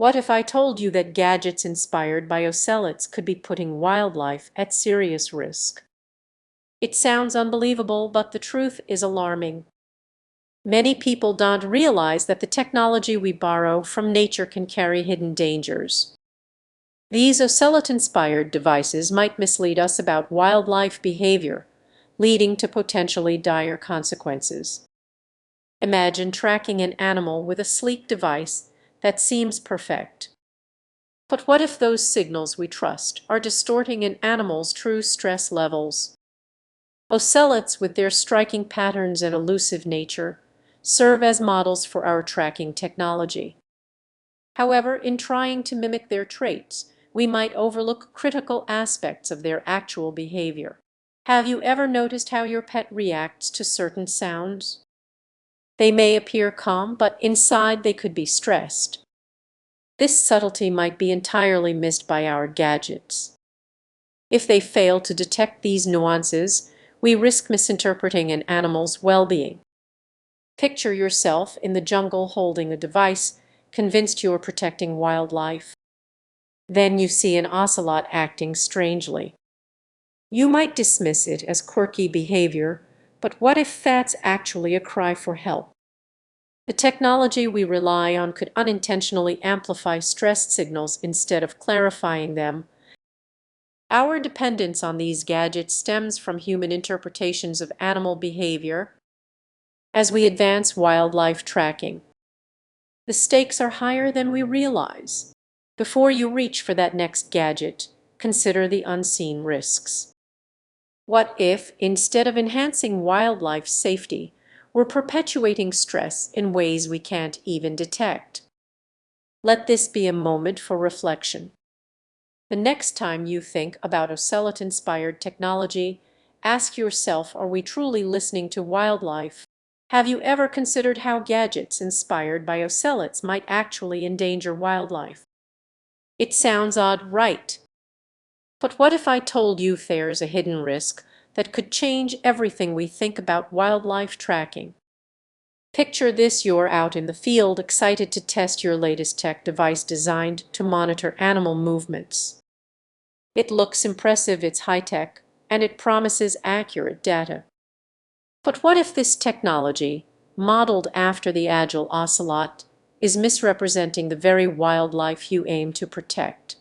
What if I told you that gadgets inspired by ocelots could be putting wildlife at serious risk? It sounds unbelievable, but the truth is alarming. Many people don't realize that the technology we borrow from nature can carry hidden dangers. These ocelot-inspired devices might mislead us about wildlife behavior, leading to potentially dire consequences. Imagine tracking an animal with a sleek device that seems perfect. But what if those signals we trust are distorting an animal's true stress levels? Ocelots, with their striking patterns and elusive nature, serve as models for our tracking technology. However, in trying to mimic their traits, we might overlook critical aspects of their actual behavior. Have you ever noticed how your pet reacts to certain sounds? They may appear calm, but inside they could be stressed. This subtlety might be entirely missed by our gadgets. If they fail to detect these nuances, we risk misinterpreting an animal's well-being. Picture yourself in the jungle holding a device, convinced you're protecting wildlife. Then you see an ocelot acting strangely. You might dismiss it as quirky behavior, but what if that's actually a cry for help? The technology we rely on could unintentionally amplify stress signals instead of clarifying them. Our dependence on these gadgets stems from human interpretations of animal behavior. As we advance wildlife tracking, the stakes are higher than we realize. Before you reach for that next gadget, consider the unseen risks. What if, instead of enhancing wildlife safety, we're perpetuating stress in ways we can't even detect? Let this be a moment for reflection. The next time you think about Ocelot-inspired technology, ask yourself, are we truly listening to wildlife? Have you ever considered how gadgets inspired by ocelots might actually endanger wildlife? It sounds odd, right? But what if I told you there's a hidden risk that could change everything we think about wildlife tracking? Picture this: you're out in the field, excited to test your latest tech device designed to monitor animal movements. It looks impressive, it's high-tech, and it promises accurate data. But what if this technology, modeled after the agile ocelot, is misrepresenting the very wildlife you aim to protect?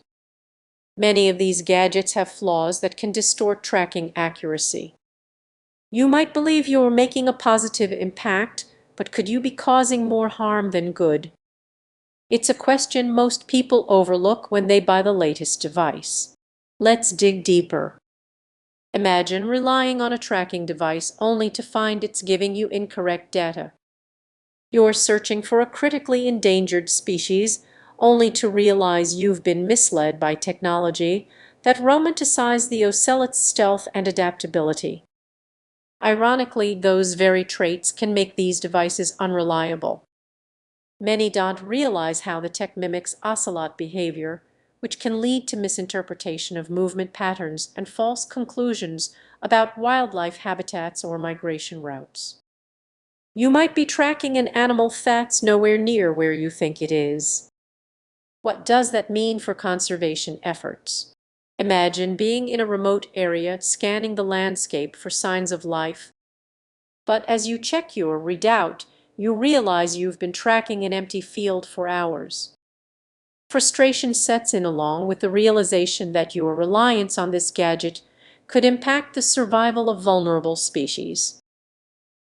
Many of these gadgets have flaws that can distort tracking accuracy. You might believe you're making a positive impact, but could you be causing more harm than good? It's a question most people overlook when they buy the latest device. Let's dig deeper. Imagine relying on a tracking device only to find it's giving you incorrect data. You're searching for a critically endangered species only to realize you've been misled by technology that romanticizes the ocelot's stealth and adaptability. Ironically, those very traits can make these devices unreliable. Many don't realize how the tech mimics ocelot behavior, which can lead to misinterpretation of movement patterns and false conclusions about wildlife habitats or migration routes. You might be tracking an animal that's nowhere near where you think it is. What does that mean for conservation efforts? Imagine being in a remote area, scanning the landscape for signs of life, but as you check your readout, you realize you've been tracking an empty field for hours. Frustration sets in along with the realization that your reliance on this gadget could impact the survival of vulnerable species.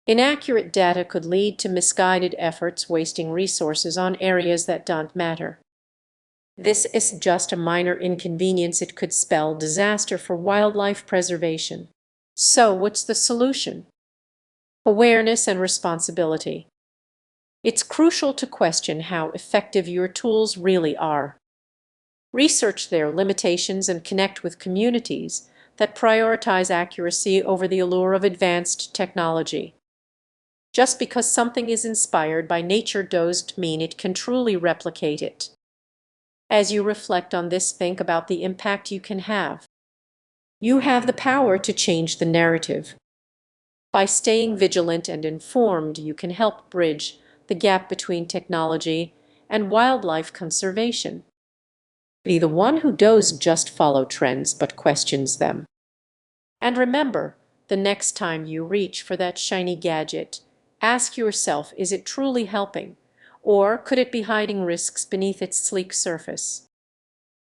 Inaccurate data could lead to misguided efforts, wasting resources on areas that don't matter. This is just a minor inconvenience. It could spell disaster for wildlife preservation. So, what's the solution? Awareness and responsibility. It's crucial to question how effective your tools really are. Research their limitations and connect with communities that prioritize accuracy over the allure of advanced technology. Just because something is inspired by nature doesn't mean it can truly replicate it. As you reflect on this, think about the impact you can have. You have the power to change the narrative. By staying vigilant and informed, you can help bridge the gap between technology and wildlife conservation. Be the one who doesn't just follow trends but questions them. And remember, the next time you reach for that shiny gadget, ask yourself, is it truly helping, or could it be hiding risks beneath its sleek surface?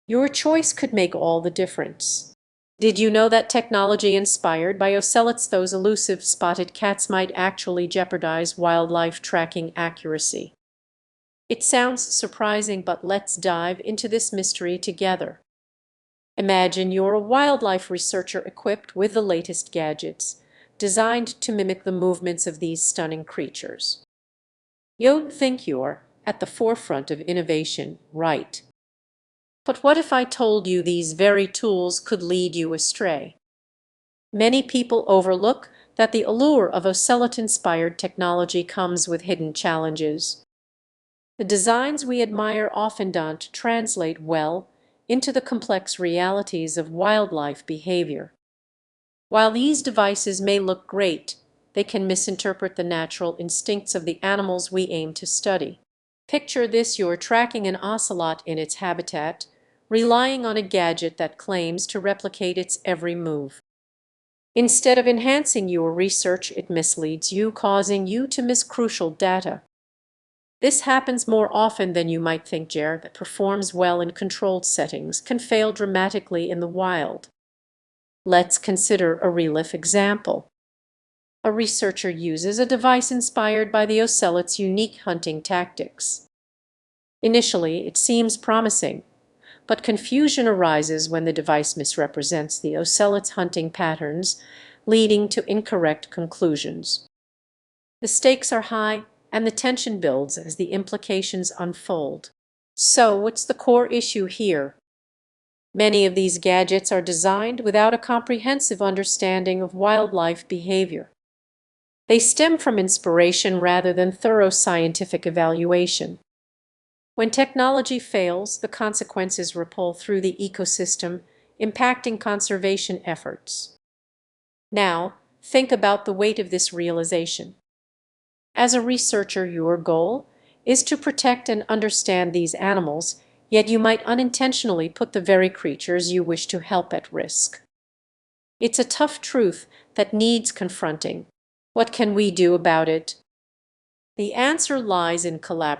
Your choice could make all the difference. Did you know that technology inspired by ocelots, those elusive spotted cats, might actually jeopardize wildlife tracking accuracy? It sounds surprising, but let's dive into this mystery together. Imagine you're a wildlife researcher equipped with the latest gadgets, designed to mimic the movements of these stunning creatures. You'd think you're at the forefront of innovation, right? But what if I told you these very tools could lead you astray? Many people overlook that the allure of Ocelot-inspired technology comes with hidden challenges. The designs we admire often don't translate well into the complex realities of wildlife behavior. While these devices may look great, they can misinterpret the natural instincts of the animals we aim to study. Picture this: you're tracking an ocelot in its habitat, relying on a gadget that claims to replicate its every move. Instead of enhancing your research, it misleads you, causing you to miss crucial data. This happens more often than you might think. Gear that performs well in controlled settings can fail dramatically in the wild. Let's consider a real-life example. A researcher uses a device inspired by the ocelot's unique hunting tactics. Initially, it seems promising, but confusion arises when the device misrepresents the ocelot's hunting patterns, leading to incorrect conclusions. The stakes are high, and the tension builds as the implications unfold. So, what's the core issue here? Many of these gadgets are designed without a comprehensive understanding of wildlife behavior. They stem from inspiration rather than thorough scientific evaluation. When technology fails, the consequences ripple through the ecosystem, impacting conservation efforts. Now, think about the weight of this realization. As a researcher, your goal is to protect and understand these animals, yet you might unintentionally put the very creatures you wish to help at risk. It's a tough truth that needs confronting. What can we do about it? The answer lies in collaboration.